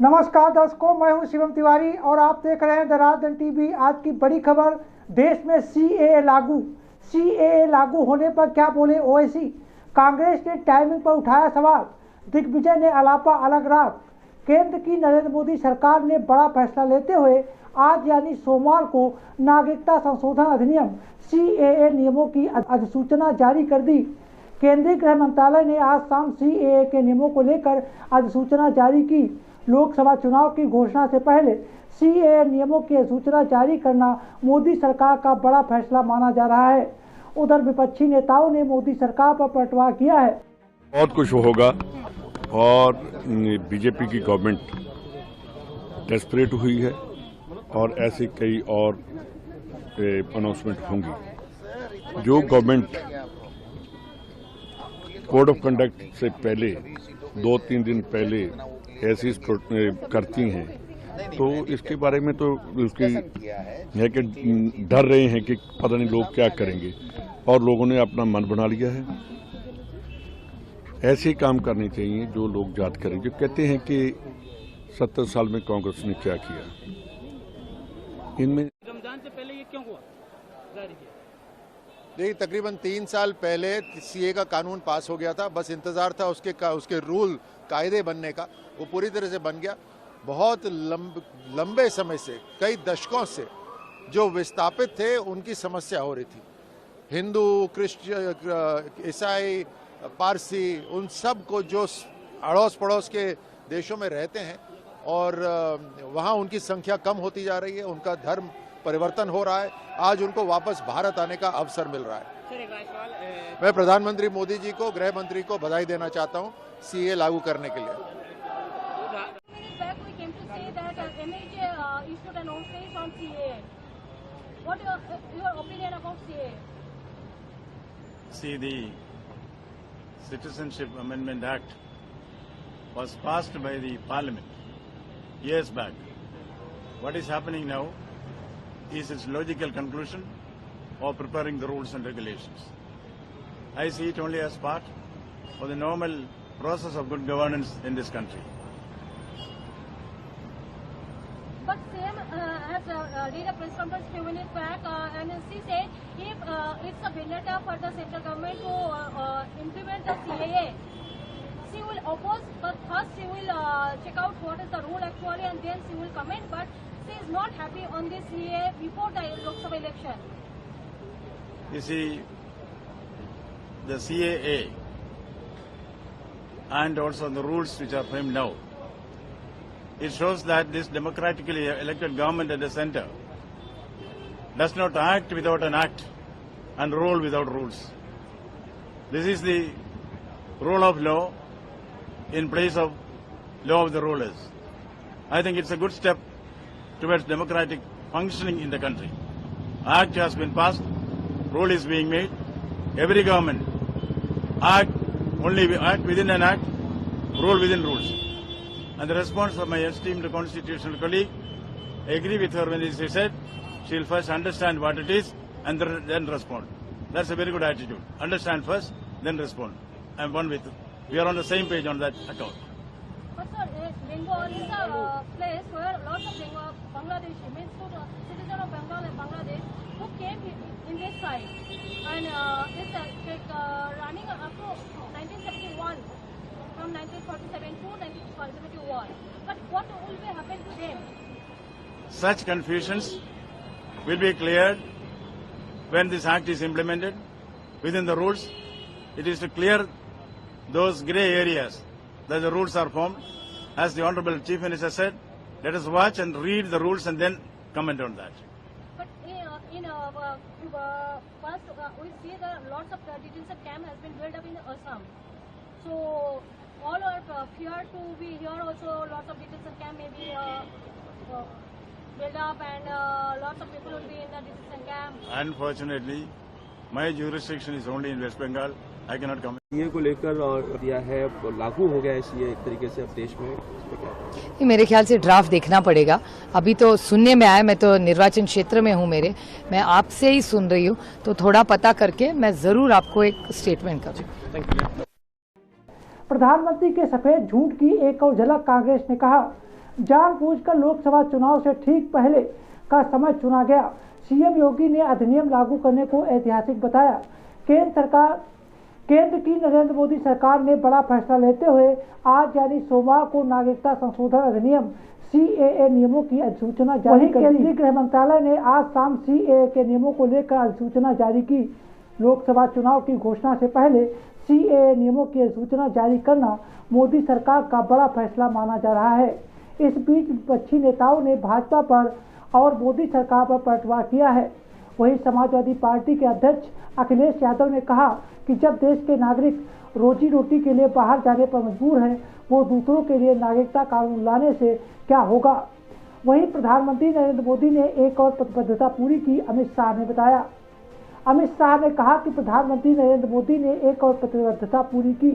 नमस्कार दर्शकों, मैं हूं शिवम तिवारी और आप देख रहे हैं द राजधानी टीवी। आज की बड़ी खबर, देश में सीएए लागू होने पर क्या बोले ओवैसी। कांग्रेस ने टाइमिंग पर उठाया सवाल, दिग्विजय ने अलापा अलग राग। केंद्र की नरेंद्र मोदी सरकार ने बड़ा फैसला लेते हुए आज यानी सोमवार को नागरिकता संशोधन अधिनियम सीएए नियमों की अधिसूचना जारी कर दी। केंद्रीय गृह मंत्रालय ने आज शाम सीएए के नियमों को लेकर अधिसूचना जारी की। लोकसभा चुनाव की घोषणा से पहले सीएए नियमों की अधिसूचना जारी करना मोदी सरकार का बड़ा फैसला माना जा रहा है। उधर विपक्षी नेताओं ने मोदी सरकार पर पलटवार किया है। बहुत कुछ होगा और बीजेपी की गवर्नमेंट डेस्परेट हुई है और ऐसे कई और अनाउंसमेंट होंगी। जो गवर्नमेंट कोड ऑफ कंडक्ट से पहले 2-3 दिन पहले ऐसी करती हैं, तो इसके बारे में तो उसकी है कि डर रहे हैं कि पता नहीं लोग क्या करेंगे, और लोगों ने अपना मन बना लिया है। ऐसे काम करने चाहिए जो लोग याद करें, जो कहते हैं कि 70 साल में कांग्रेस ने क्या किया। इनमें रमजान से पहले ये क्यों हुआ? देखिए, तकरीबन 3 साल पहले सीए का कानून पास हो गया था। बस इंतजार था उसके रूल कायदे बनने का। वो पूरी तरह से बन गया। बहुत लंबे समय से, कई दशकों से जो विस्थापित थे उनकी समस्या हो रही थी। हिंदू, क्रिश्चियन, ईसाई, पारसी, उन सब को जो अड़ोस पड़ोस के देशों में रहते हैं और वहाँ उनकी संख्या कम होती जा रही है, उनका धर्म परिवर्तन हो रहा है। आज उनको वापस भारत आने का अवसर मिल रहा है। मैं प्रधानमंत्री मोदी जी को, गृह मंत्री को बधाई देना चाहता हूं सीए लागू करने के लिए। See, the Citizenship Amendment Act was passed by the Parliament years back. What is happening now is its logical conclusion of preparing the rules and regulations. I see it only as part of the normal process of good governance in this country. But same as did a press conference few minutes back, and she said if it's a vendetta for the central government to implement the CAA, she will oppose, but first she will check out what is the rule actually and then she will comment, but she is not happy on this CAA before the Lok Sabha election. You see, the CAA and also the rules which are framed now, it shows that this democratically elected government at the center does not act without an act and rule without rules. This is the rule of law in place of law of the rulers. I think it's a good step towards democratic functioning in the country. Act has been passed, rule is being made. Every government act within an act, rule within rules. And the response of my esteemed constitutional colleague, I agree with her when she said she'll first understand what it is and then respond. That's a very good attitude. Understand first, then respond. I'm one with you. We are on the same page on that account. But sir, Bengal is a place where lots of Bangladeshi, means citizens of Bengal and Bangladesh, who came in this side. And it's running up to 1971, from 1947 to 1971. But what will happen to them? Such confusions will be cleared when this act is implemented within the rules. It is to clear those grey areas that the rules are formed. As the Honorable Chief Minister said, let us watch and read the rules and then comment on that. But first, we see that lots of detention camp has been built up in Assam. So all are feared to be here also. Lots of detention camp may be built up, and lots of people will be in the detention camp. Unfortunately, my jurisdiction is only in West Bengal. I cannot comment. ये को लेकर दिया है, लागू हो गया है ये एक तरीके से अब देश में। मेरे ख्याल से ड्राफ्ट देखना पड़ेगा। अभी तो सुनने में आया, मैं तो निर्वाचन क्षेत्र में हूँ मैं आपसे ही सुन रही हूँ, तो थोड़ा पता करके मैं जरूर आपको एक स्टेटमेंट करूँ। प्रधानमंत्री के सफेद झूठ की एक और झलक कांग्रेस ने कहा। जानबूझकर लोकसभा चुनाव से ठीक पहले का समय चुना गया। सीएम योगी ने अधिनियम लागू करने को ऐतिहासिक बताया। केंद्र की नरेंद्र मोदी सरकार ने बड़ा फैसला लेते हुए आज यानी सोमवार को नागरिकता संशोधन अधिनियम CAA नियमों की अधिसूचना जारी कर दी। केंद्रीय गृह मंत्रालय ने आज शाम CAA के नियमों को लेकर अधिसूचना जारी की। लोकसभा चुनाव की घोषणा से पहले CAA नियमों की अधिसूचना जारी करना मोदी सरकार का बड़ा फैसला माना जा रहा है। इस बीच विपक्षी नेताओं ने भाजपा पर और मोदी सरकार पर पलटवार किया है। वहीं समाजवादी पार्टी के अध्यक्ष अखिलेश यादव ने कहा कि जब देश के नागरिक रोजी रोटी के लिए बाहर जाने पर मजबूर हैं, वो दूसरों के लिए नागरिकता कानून लाने से क्या होगा। वहीं प्रधानमंत्री नरेंद्र मोदी ने एक और प्रतिबद्धता पूरी की, अमित शाह ने बताया। अमित शाह ने कहा कि प्रधानमंत्री नरेंद्र मोदी ने एक और प्रतिबद्धता पूरी की।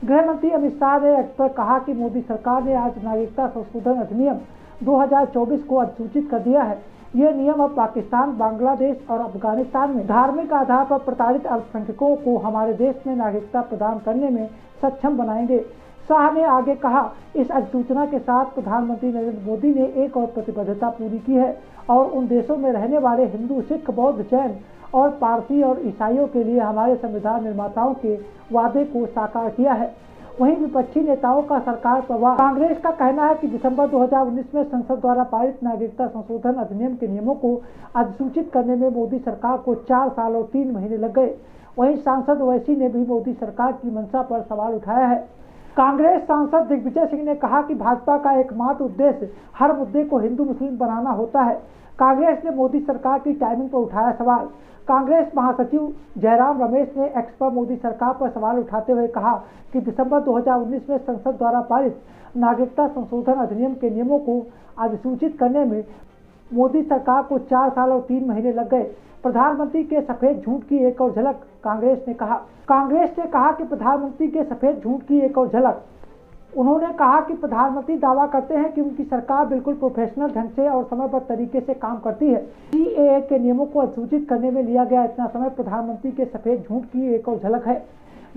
गृह मंत्री अमित शाह ने एक्स पर कहा कि मोदी सरकार ने आज नागरिकता संशोधन अधिनियम 2024 को अधिसूचित कर दिया है। यह नियम अब पाकिस्तान, बांग्लादेश और अफगानिस्तान में धार्मिक आधार पर प्रताड़ित अल्पसंख्यकों को हमारे देश में नागरिकता प्रदान करने में सक्षम बनाएंगे। शाह ने आगे कहा, इस अधिसूचना के साथ प्रधानमंत्री नरेंद्र मोदी ने एक और प्रतिबद्धता पूरी की है और उन देशों में रहने वाले हिंदू, सिख, बौद्ध, जैन और पारसी और ईसाइयों के लिए हमारे संविधान निर्माताओं के वादे को साकार किया है। वहीं विपक्षी नेताओं का सरकार पर वार। कांग्रेस का कहना है कि दिसंबर 2019 में संसद द्वारा पारित नागरिकता संशोधन अधिनियम के नियमों को अधिसूचित करने में मोदी सरकार को 4 साल और 3 महीने लग गए। वहीं सांसद ओवैसी ने भी मोदी सरकार की मंशा पर सवाल उठाया है। कांग्रेस सांसद दिग्विजय सिंह ने कहा कि भाजपा का एकमात्र उद्देश्य हर मुद्दे को हिंदू मुस्लिम बनाना होता है। कांग्रेस ने मोदी सरकार की टाइमिंग पर उठाया सवाल। कांग्रेस महासचिव जयराम रमेश ने एक्स पर मोदी सरकार पर सवाल उठाते हुए कहा कि दिसंबर 2019 में संसद द्वारा पारित नागरिकता संशोधन अधिनियम के नियमों को अधिसूचित करने में मोदी सरकार को 4 साल और 3 महीने लग गए। प्रधानमंत्री के सफेद झूठ की एक और झलक, कांग्रेस ने कहा कि प्रधानमंत्री के सफेद झूठ की एक और झलक। उन्होंने कहा कि प्रधानमंत्री दावा करते हैं कि उनकी सरकार बिल्कुल प्रोफेशनल ढंग से और समयबद्ध तरीके से काम करती है। CAA के नियमों को अधिसूचित करने में लिया गया इतना समय प्रधानमंत्री के सफेद झूठ की एक और झलक है।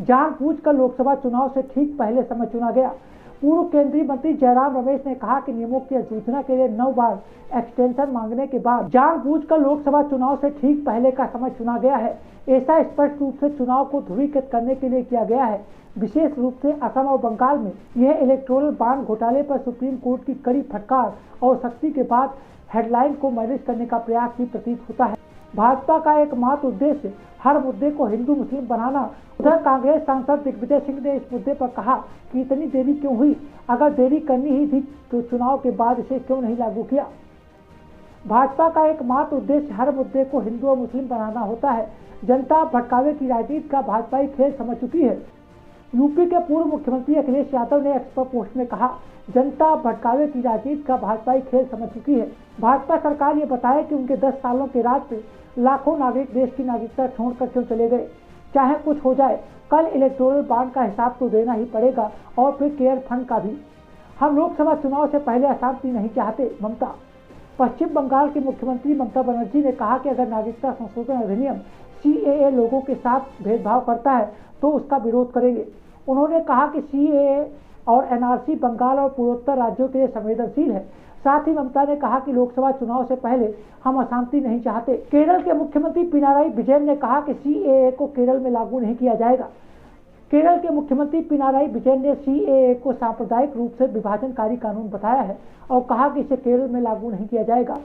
जानबूझकर लोकसभा चुनाव से ठीक पहले समय चुना गया। पूर्व केंद्रीय मंत्री जयराम रमेश ने कहा कि नियमों की अधिसूचना के लिए 9 बार एक्सटेंशन मांगने के बाद जानबूझकर लोकसभा चुनाव से ठीक पहले का समय चुना गया है। ऐसा स्पष्ट रूप से चुनाव को ध्रुवीकृत करने के लिए किया गया है। विशेष रूप से असम और बंगाल में यह इलेक्टोरल बॉन्ड घोटाले पर सुप्रीम कोर्ट की कड़ी फटकार और सख्ती के बाद हेडलाइन को मैनेज करने का प्रयास भी प्रतीत होता है। भाजपा का एकमात्र उद्देश्य हर मुद्दे को हिंदू मुस्लिम बनाना। उधर कांग्रेस सांसद दिग्विजय सिंह ने इस मुद्दे पर कहा कि इतनी देरी क्यों हुई, अगर देरी करनी ही थी तो चुनाव के बाद इसे क्यों नहीं लागू किया। भाजपा का एकमात्र उद्देश्य हर मुद्दे को हिंदू और मुस्लिम बनाना होता है। जनता भटकावे की राजनीति का भाजपाई खेल समझ चुकी है। यूपी के पूर्व मुख्यमंत्री अखिलेश यादव ने एक्स पर पोस्ट में कहा, जनता भटकावे की राजनीति का भाजपाई खेल समझ चुकी है। भाजपा सरकार ये बताए कि उनके 10 सालों के राज पे लाखों नागरिक देश की नागरिकता छोड़कर क्यों चले गए। चाहे कुछ हो जाए, कल इलेक्टोरल बॉन्ड का हिसाब तो देना ही पड़ेगा और फिर केयर फंड का भी। हम लोकसभा चुनाव से पहले अशांति नहीं चाहते। ममता। पश्चिम बंगाल की मुख्यमंत्री ममता बनर्जी ने कहा कि अगर नागरिकता संशोधन अधिनियम CAA लोगों के साथ भेदभाव करता है तो उसका विरोध करेंगे। उन्होंने कहा कि CAA और NRC बंगाल और पूर्वोत्तर राज्यों के लिए संवेदनशील है। साथ ही ममता ने कहा कि लोकसभा चुनाव से पहले हम अशांति नहीं चाहते। केरल के मुख्यमंत्री पिनाराई विजयन ने कहा कि CAA को केरल में लागू नहीं किया जाएगा। केरल के मुख्यमंत्री पिनाराई विजयन ने CAA को सांप्रदायिक रूप से विभाजनकारी कानून बताया है और कहा कि इसे केरल में लागू नहीं किया जाएगा।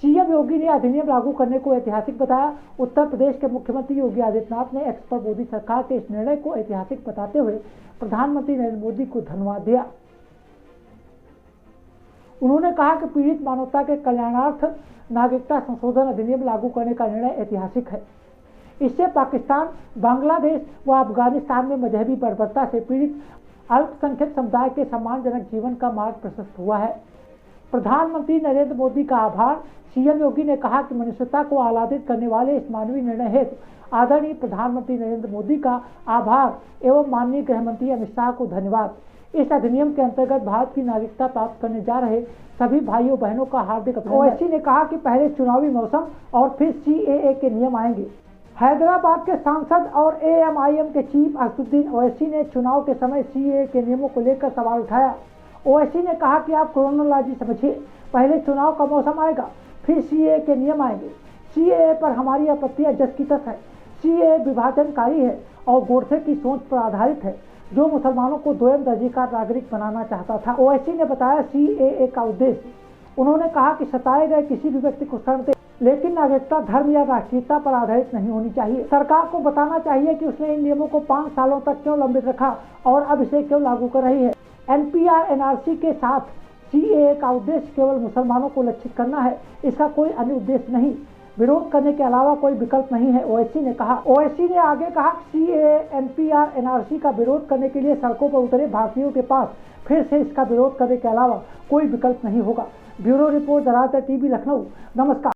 सीएम योगी ने अधिनियम लागू करने को ऐतिहासिक बताया। उत्तर प्रदेश के मुख्यमंत्री योगी आदित्यनाथ ने एक्स पर मोदी सरकार के इस निर्णय को ऐतिहासिक बताते हुए प्रधानमंत्री नरेंद्र मोदी को धन्यवाद दिया। उन्होंने कहा कि पीड़ित मानवता के कल्याणार्थ नागरिकता संशोधन अधिनियम लागू करने का निर्णय ऐतिहासिक है। इससे पाकिस्तान, बांग्लादेश व अफगानिस्तान में मजहबी बर्बरता से पीड़ित अल्पसंख्यक समुदाय के सम्मानजनक जीवन का मार्ग प्रशस्त हुआ है। प्रधानमंत्री नरेंद्र मोदी का आभार। सीएम योगी ने कहा कि मनुष्यता को आह्लादित करने वाले इस मानवीय निर्णय हेतु आदरणीय प्रधानमंत्री नरेंद्र मोदी का आभार एवं माननीय गृह मंत्री अमित शाह को धन्यवाद। इस अधिनियम के अंतर्गत भारत की नागरिकता प्राप्त करने जा रहे सभी भाइयों बहनों का हार्दिक अभिनंदन। ओवैसी ने कहा कि पहले चुनावी मौसम और फिर CAA के नियम आएंगे। हैदराबाद के सांसद और AMIM के चीफ असदुद्दीन ओवैसी ने चुनाव के समय CAA के नियमों को लेकर सवाल उठाया। ओवैसी ने कहा कि आप क्रोनोलॉजी समझिए, पहले चुनाव का मौसम आएगा, फिर सीएए के नियम आएंगे। सीएए पर हमारी आपत्तियां जस की तस है। सीएए विभाजनकारी है और गोडसे की सोच पर आधारित है, जो मुसलमानों को दोयम दर्जे का नागरिक बनाना चाहता था। ओवैसी ने बताया सीएए का उद्देश्य। उन्होंने कहा कि सताए गए किसी भी व्यक्ति को शरण दे, लेकिन नागरिकता धर्म या राष्ट्रीयता पर आधारित नहीं होनी चाहिए। सरकार को बताना चाहिए कि उसने इन नियमों को 5 सालों तक क्यों लंबित रखा और अब इसे क्यों लागू कर रही है। एनपीआर एनआरसी के साथ सीएए का उद्देश्य केवल मुसलमानों को लक्षित करना है, इसका कोई अन्य उद्देश्य नहीं। विरोध करने के अलावा कोई विकल्प नहीं है, ओवैसी ने कहा। ओवैसी ने आगे कहा कि सीएए एनपीआर एनआरसी का विरोध करने के लिए सड़कों पर उतरे भारतीयों के पास फिर से इसका विरोध करने के अलावा कोई विकल्प नहीं होगा। Bureau report, the Rajad TV, Lucknow. नमस्कार।